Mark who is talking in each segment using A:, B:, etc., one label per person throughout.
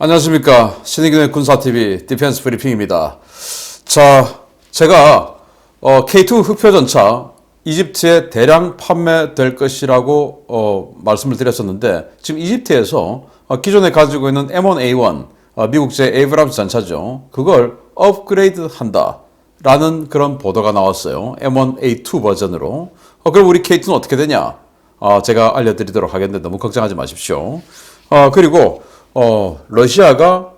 A: 안녕하십니까. 신의균의 군사TV 디펜스 브리핑입니다. 자, 제가 K2 흑표전차 이집트에 대량 판매될 것이라고 말씀을 드렸었는데, 지금 이집트에서 기존에 가지고 있는 M1A1 미국제 에이브람스 전차죠, 그걸 업그레이드 한다 라는 그런 보도가 나왔어요. M1A2 버전으로. 그럼 우리 K2는 어떻게 되냐? 제가 알려드리도록 하겠는데 너무 걱정하지 마십시오. 그리고 러시아가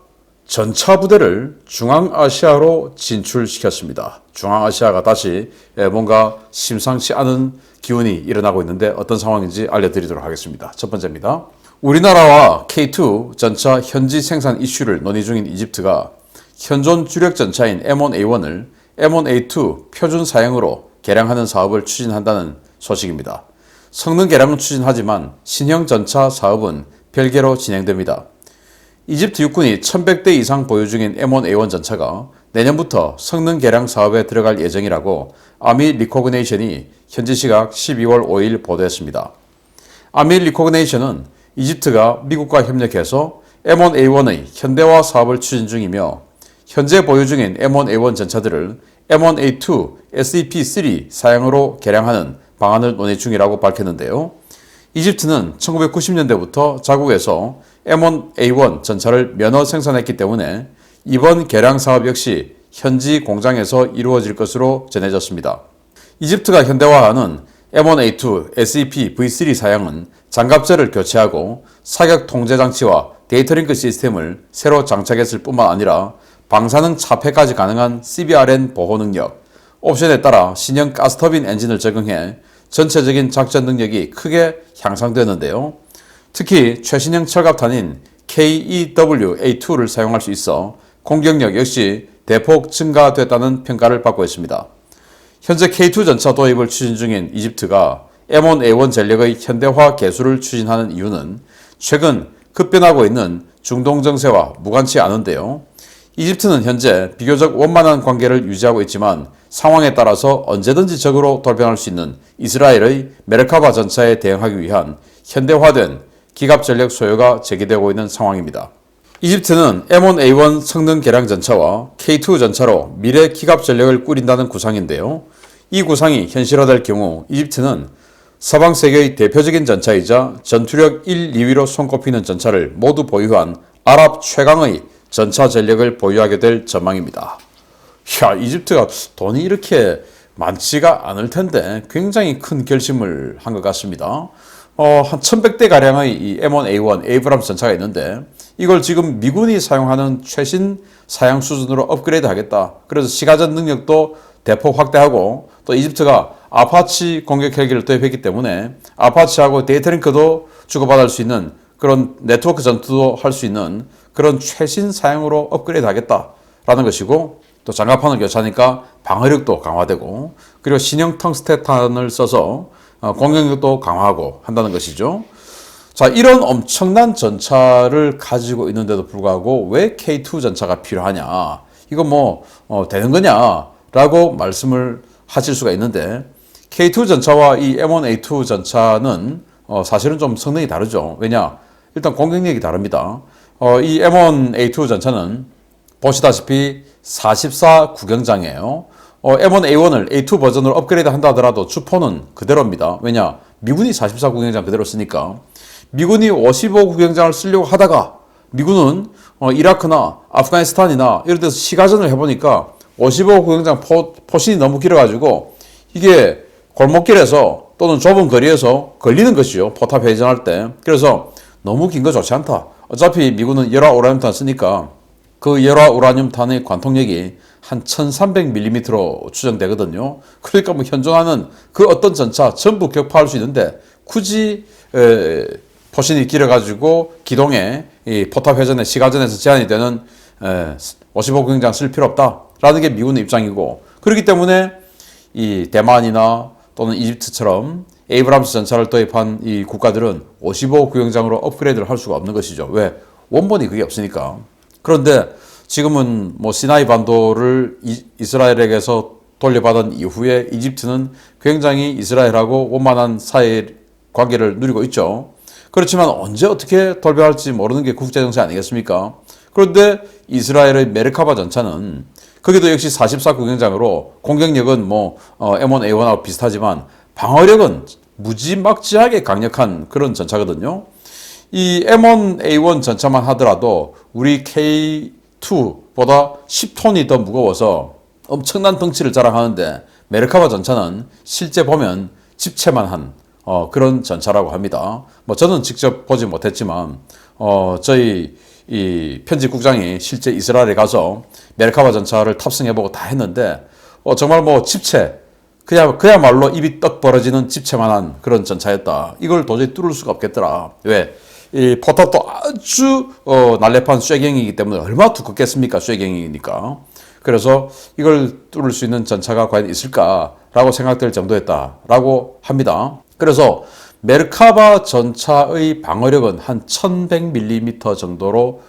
A: 전차 부대를 중앙아시아로 진출시켰습니다. 중앙아시아가 다시 뭔가 심상치 않은 기운이 일어나고 있는데 어떤 상황인지 알려드리도록 하겠습니다. 첫 번째입니다. 우리나라와 K2 전차 현지 생산 이슈를 논의 중인 이집트가 현존 주력 전차인 M1A1을 M1A2 표준 사양으로 개량하는 사업을 추진한다는 소식입니다. 성능 개량은 추진하지만 신형 전차 사업은 별개로 진행됩니다. 이집트 육군이 1100대 이상 보유 중인 M1A1 전차가 내년부터 성능 개량 사업에 들어갈 예정이라고 아미 리코그네이션이 현지 시각 12월 5일 보도했습니다. 아미 리코그네이션은 이집트가 미국과 협력해서 M1A1의 현대화 사업을 추진 중이며 현재 보유 중인 M1A1 전차들을 M1A2 SEP3 사양으로 개량하는 방안을 논의 중이라고 밝혔는데요. 이집트는 1990년대부터 자국에서 M1A1 전차를 면허 생산했기 때문에 이번 개량 사업 역시 현지 공장에서 이루어질 것으로 전해졌습니다. 이집트가 현대화하는 M1A2 SEP V3 사양은 장갑재를 교체하고 사격 통제 장치와 데이터링크 시스템을 새로 장착했을 뿐만 아니라 방사능 차폐까지 가능한 CBRN 보호 능력, 옵션에 따라 신형 가스터빈 엔진을 적용해 전체적인 작전 능력이 크게 향상되는데요. 특히 최신형 철갑탄인 KEW-A2를 사용할 수 있어 공격력 역시 대폭 증가됐다는 평가를 받고 있습니다. 현재 K2 전차 도입을 추진 중인 이집트가 M1A1 전력의 현대화 개수를 추진하는 이유는 최근 급변하고 있는 중동 정세와 무관치 않은데요. 이집트는 현재 비교적 원만한 관계를 유지하고 있지만 상황에 따라서 언제든지 적으로 돌변할 수 있는 이스라엘의 메르카바 전차에 대응하기 위한 현대화된 기갑 전력 소요가 제기되고 있는 상황입니다. 이집트는 M1A1 성능 개량 전차와 K2 전차로 미래 기갑 전력을 꾸린다는 구상인데요. 이 구상이 현실화될 경우 이집트는 서방 세계의 대표적인 전차이자 전투력 1, 2위로 손꼽히는 전차를 모두 보유한 아랍 최강의 전차 전력을 보유하게 될 전망입니다. 이집트가 돈이 이렇게 많지가 않을 텐데 굉장히 큰 결심을 한 것 같습니다. 한 1100대 가량의 이 M1A1 에이브람스 전차가 있는데 이걸 지금 미군이 사용하는 최신 사양 수준으로 업그레이드 하겠다. 그래서 시가전 능력도 대폭 확대하고 또 이집트가 아파치 공격 헬기를 도입했기 때문에 아파치하고 데이터링크도 주고받을 수 있는 그런 네트워크 전투도 할 수 있는 그런 최신 사양으로 업그레이드 하겠다라는 것이고, 또 장갑판을 교체하니까 방어력도 강화되고 그리고 신형 텅스테탄을 써서 공격력도 강화하고 한다는 것이죠. 자, 이런 엄청난 전차를 가지고 있는데도 불구하고 왜 K2 전차가 필요하냐, 이거 뭐 되는 거냐 라고 말씀을 하실 수가 있는데, K2 전차와 이 M1A2 전차는 사실은 좀 성능이 다르죠. 왜냐? 일단 공격력이 다릅니다. 이 M1A2 전차는 보시다시피 44 구경장이에요. M1A1을 A2 버전으로 업그레이드 한다 하더라도 주포는 그대로입니다. 왜냐? 미군이 44 구경장 그대로 쓰니까. 미군이 55 구경장을 쓰려고 하다가 미군은 이라크나 아프가니스탄이나 이런 데서 시가전을 해보니까 55 구경장 포신이 너무 길어가지고 이게 골목길에서 또는 좁은 거리에서 걸리는 것이죠. 포탑 회전할 때. 그래서 너무 긴 거 좋지 않다. 어차피 미군은 열화 우라늄탄 쓰니까 그 열화 우라늄탄의 관통력이 한 1300mm로 추정되거든요. 그러니까 뭐 현존하는 그 어떤 전차 전부 격파할 수 있는데 굳이 포신이 길어가지고 기동에 이 포탑 회전의 시가전에서 제한이 되는 55구경장 쓸 필요 없다라는 게 미군의 입장이고, 그렇기 때문에 이 대만이나 또는 이집트처럼 에이브람스 전차를 도입한 이 국가들은 55구경장으로 업그레이드를 할 수가 없는 것이죠. 왜? 원본이 그게 없으니까. 그런데 지금은 뭐 시나이 반도를 이스라엘에게서 돌려받은 이후에 이집트는 굉장히 이스라엘하고 원만한 사이 관계를 누리고 있죠. 그렇지만 언제 어떻게 돌변할지 모르는 게 국제 정세 아니겠습니까? 그런데 이스라엘의 메르카바 전차는 거기도 역시 44 구경장으로 공격력은 뭐 M1A1하고 비슷하지만 방어력은 무지막지하게 강력한 그런 전차거든요. 이 M1A1 전차만 하더라도 우리 K2보다 10톤이 더 무거워서 엄청난 덩치를 자랑하는데 메르카바 전차는 실제 보면 집채만 한 그런 전차라고 합니다. 뭐 저는 직접 보지 못했지만 저희 이 편집국장이 실제 이스라엘에 가서 메르카바 전차를 탑승해보고 다 했는데 정말 뭐 집채 그야말로 입이 떡 벌어지는 집채만한 그런 전차였다. 이걸 도저히 뚫을 수가 없겠더라. 왜? 이 포탑도 아주 날렵한 쇠경이기 때문에 얼마나 두껍겠습니까? 쇠경이니까. 그래서 이걸 뚫을 수 있는 전차가 과연 있을까라고 생각될 정도였다라고 합니다. 그래서 메르카바 전차의 방어력은 한 1100mm 정도로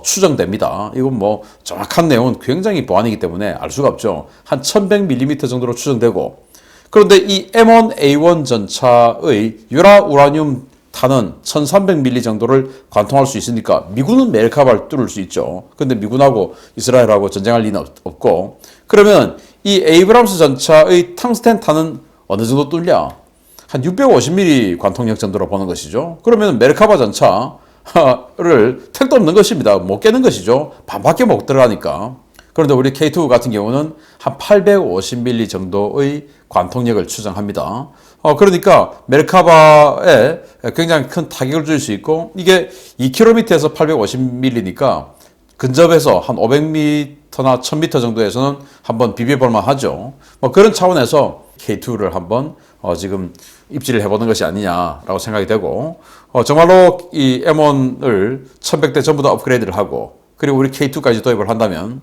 A: 추정됩니다. 이건 뭐 정확한 내용은 굉장히 보안이기 때문에 알 수가 없죠. 한 1100mm 정도로 추정되고, 그런데 이 M1A1 전차의 유라 우라늄 탄은 1300mm 정도를 관통할 수 있으니까 미군은 메르카바를 뚫을 수 있죠. 근데 미군하고 이스라엘하고 전쟁할 리는 없고, 그러면 이 에이브람스 전차의 탕스텐 탄은 어느 정도 뚫냐? 한 650mm 관통력 정도로 보는 것이죠. 그러면 메르카바 전차를 택도 없는 것입니다. 못 깨는 것이죠. 반밖에 못 들어가니까. 그런데 우리 K2 같은 경우는 한 850mm 정도의 관통력을 추정합니다. 그러니까 메르카바에 굉장히 큰 타격을 줄 수 있고, 이게 2km에서 850mm니까 근접해서 한 500m나 1000m 정도에서는 한번 비벼볼만 하죠. 뭐 그런 차원에서 K2를 한번 지금 입지를 해보는 것이 아니냐라고 생각이 되고, 정말로 이 M1을 1100대 전부 다 업그레이드를 하고, 그리고 우리 K2까지 도입을 한다면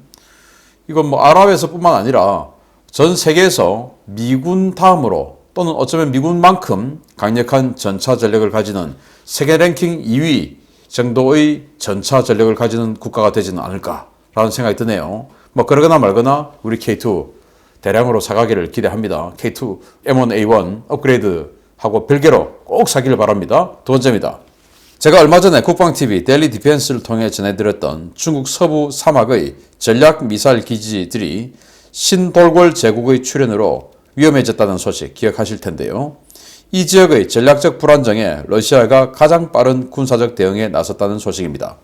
A: 이건 뭐 아랍에서뿐만 아니라 전 세계에서 미군 다음으로 또는 어쩌면 미군만큼 강력한 전차 전력을 가지는 세계 랭킹 2위 정도의 전차 전력을 가지는 국가가 되지는 않을까라는 생각이 드네요. 뭐 그러거나 말거나 우리 K2 대량으로 사가기를 기대합니다. K2 M1A1 업그레이드하고 별개로 꼭 사기를 바랍니다. 두 번째입니다. 제가 얼마 전에 국방TV 데일리 디펜스를 통해 전해드렸던 중국 서부 사막의 전략 미사일 기지들이 신돌궐 제국의 출현으로 위험해졌다는 소식 기억하실 텐데요. 이 지역의 전략적 불안정에 러시아가 가장 빠른 군사적 대응에 나섰다는 소식입니다.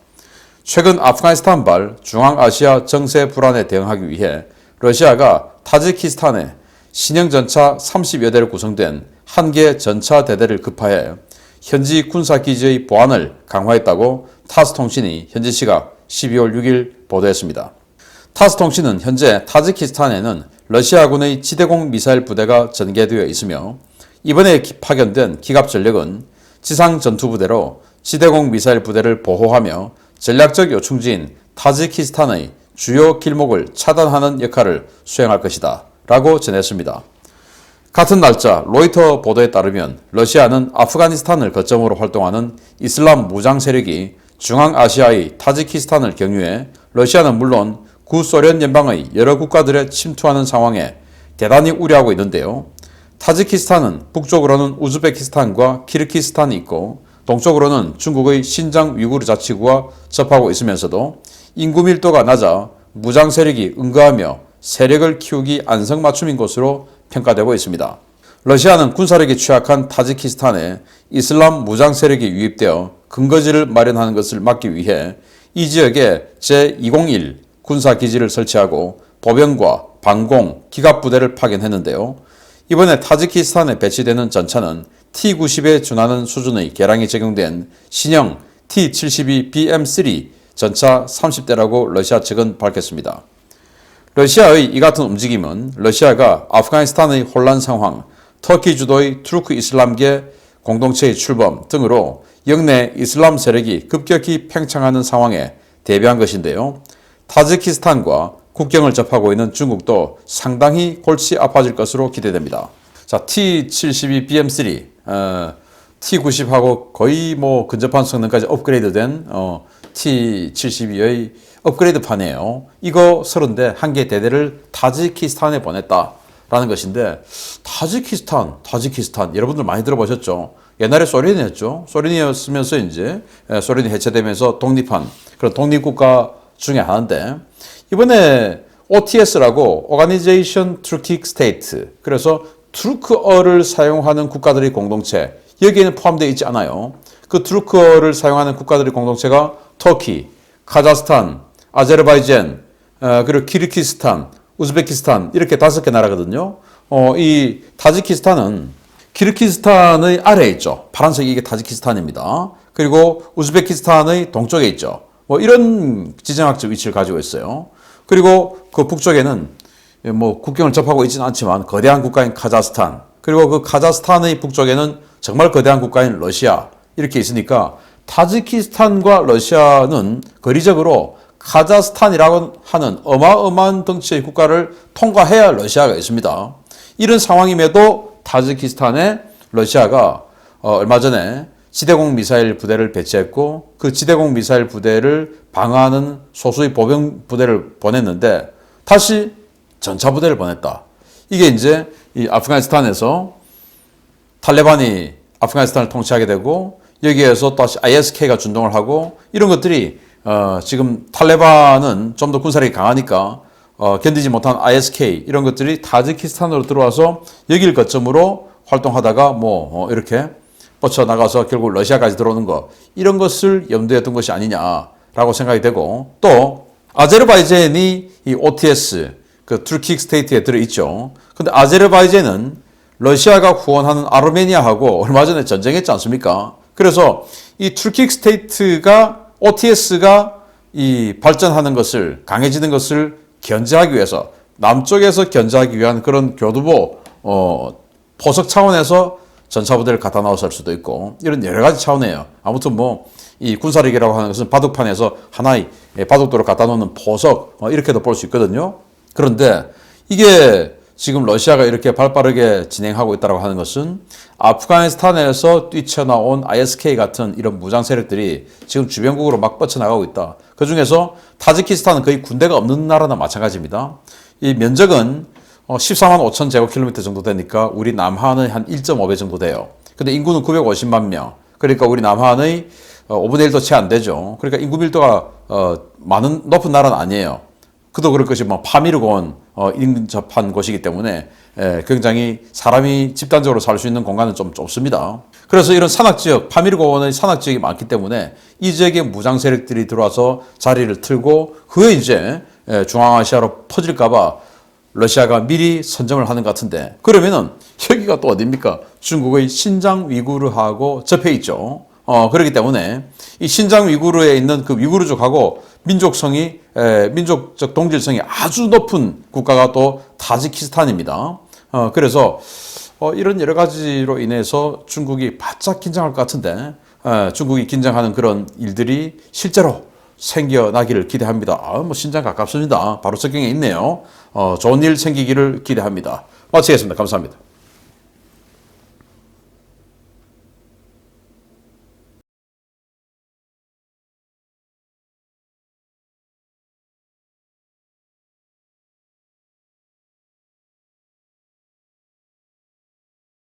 A: 최근 아프가니스탄발 중앙아시아 정세 불안에 대응하기 위해 러시아가 타지키스탄에 신형 전차 30여 대로 구성된 한 개 전차 대대를 급파해 현지 군사기지의 보안을 강화했다고 타스통신이 현지 시각 12월 6일 보도했습니다. 타스통신은 현재 타지키스탄에는 러시아군의 지대공 미사일 부대가 전개되어 있으며, 이번에 파견된 기갑 전력은 지상 전투부대로 지대공 미사일 부대를 보호하며 전략적 요충지인 타지키스탄의 주요 길목을 차단하는 역할을 수행할 것이다 라고 전했습니다. 같은 날짜 로이터 보도에 따르면 러시아는 아프가니스탄을 거점으로 활동하는 이슬람 무장 세력이 중앙아시아의 타지키스탄을 경유해 러시아는 물론 구소련 연방의 여러 국가들에 침투하는 상황에 대단히 우려하고 있는데요. 타지키스탄은 북쪽으로는 우즈베키스탄과 키르기스탄이 있고 동쪽으로는 중국의 신장 위구르 자치구와 접하고 있으면서도 인구 밀도가 낮아 무장 세력이 응거하며 세력을 키우기 안성맞춤인 곳으로 평가되고 있습니다. 러시아는 군사력이 취약한 타지키스탄에 이슬람 무장 세력이 유입되어 근거지를 마련하는 것을 막기 위해 이 지역에 제201 군사기지를 설치하고 보병과 방공, 기갑부대를 파견했는데요. 이번에 타지키스탄에 배치되는 전차는 T-90에 준하는 수준의 개량이 적용된 신형 T-72BM3 전차 30대라고 러시아 측은 밝혔습니다. 러시아의 이 같은 움직임은 러시아가 아프가니스탄의 혼란 상황, 터키 주도의 투르크 이슬람계 공동체의 출범 등으로 영내 이슬람 세력이 급격히 팽창하는 상황에 대비한 것인데요. 타지키스탄과 국경을 접하고 있는 중국도 상당히 골치 아파질 것으로 기대됩니다. 자, T-72BM3, T-90하고 거의 뭐 근접한 성능까지 업그레이드된 T-72의 업그레이드판이에요. 이거 30대 한 개 대대를 타지키스탄에 보냈다. 라는 것인데, 타지키스탄 여러분들 많이 들어보셨죠? 옛날에 소련이었죠. 소련이었으면서 이제 소련이 해체되면서 독립한 그런 독립국가 중에 하나인데, 이번에 OTS라고 Organization Turkic State, 그래서 투르크어를 사용하는 국가들의 공동체, 여기에는 포함되어 있지 않아요. 그 투르크어를 사용하는 국가들의 공동체가 터키, 카자흐스탄, 아제르바이잔, 그리고 키르기스탄, 우즈베키스탄 이렇게 5개 나라거든요. 이 타지키스탄은 키르기스탄의 아래에 있죠. 파란색 이게 타지키스탄입니다. 그리고 우즈베키스탄의 동쪽에 있죠. 뭐 이런 지정학적 위치를 가지고 있어요. 그리고 그 북쪽에는 뭐 국경을 접하고 있지는 않지만 거대한 국가인 카자흐스탄, 그리고 그 카자흐스탄의 북쪽에는 정말 거대한 국가인 러시아 이렇게 있으니까 타지키스탄과 러시아는 거리적으로 카자흐스탄이라고 하는 어마어마한 덩치의 국가를 통과해야 러시아가 있습니다. 이런 상황임에도 타지키스탄에 러시아가 얼마 전에 지대공 미사일 부대를 배치했고, 그 지대공 미사일 부대를 방어하는 소수의 보병 부대를 보냈는데 다시 전차 부대를 보냈다. 이게 이제 이 아프가니스탄에서 탈레반이 아프가니스탄을 통치하게 되고, 여기에서 다시 ISK가 준동을 하고, 이런 것들이 지금 탈레반은 좀 더 군사력이 강하니까 견디지 못한 ISK 이런 것들이 타지키스탄으로 들어와서 여기를 거점으로 활동하다가 뭐 이렇게 뻗쳐나가서 결국 러시아까지 들어오는 것, 이런 것을 염두에 둔 것이 아니냐라고 생각이 되고, 또 아제르바이잔이 이 OTS 그 투르킥 스테이트에 들어있죠. 근데 아제르바이잔은 러시아가 후원하는 아르메니아하고 얼마 전에 전쟁했지 않습니까? 그래서 이 투르킥 스테이트가 OTS가 이 발전하는 것을, 강해지는 것을 견제하기 위해서, 남쪽에서 견제하기 위한 그런 교두보 포석 차원에서 전차부대를 갖다 넣었을 수도 있고, 이런 여러 가지 차원이에요. 아무튼 뭐 이 군사력이라고 하는 것은 바둑판에서 하나의 바둑돌을 갖다 놓는 포석 이렇게도 볼 수 있거든요. 그런데 이게 지금 러시아가 이렇게 발빠르게 진행하고 있다고 하는 것은 아프가니스탄에서 뛰쳐나온 ISK 같은 이런 무장 세력들이 지금 주변국으로 막 뻗쳐나가고 있다. 그 중에서 타지키스탄은 거의 군대가 없는 나라나 마찬가지입니다. 이 면적은 14만 5천 제곱킬로미터 정도 되니까 우리 남한의 한 1.5배 정도 돼요. 근데 인구는 950만 명. 그러니까 우리 남한의 5분의 1도 채 안 되죠. 그러니까 인구 밀도가 높은 나라는 아니에요. 그도 그럴 것이 뭐 파미르곤 인접한 곳이기 때문에 굉장히 사람이 집단적으로 살 수 있는 공간은 좀 좁습니다. 그래서 이런 산악지역, 파미르곤의 산악지역이 많기 때문에 이 지역에 무장 세력들이 들어와서 자리를 틀고 그게 이제 중앙아시아로 퍼질까봐 러시아가 미리 선점을 하는 것 같은데, 그러면은 여기가 또 어디입니까? 중국의 신장 위구르하고 접해 있죠. 그렇기 때문에 이 신장 위구르에 있는 그 위구르족하고 민족적 동질성이 아주 높은 국가가 또 타지키스탄입니다. 그래서 이런 여러 가지로 인해서 중국이 바짝 긴장할 것 같은데, 중국이 긴장하는 그런 일들이 실제로 생겨나기를 기대합니다. 뭐 신장 가깝습니다. 바로 적경에 있네요. 좋은 일 생기기를 기대합니다. 마치겠습니다. 감사합니다.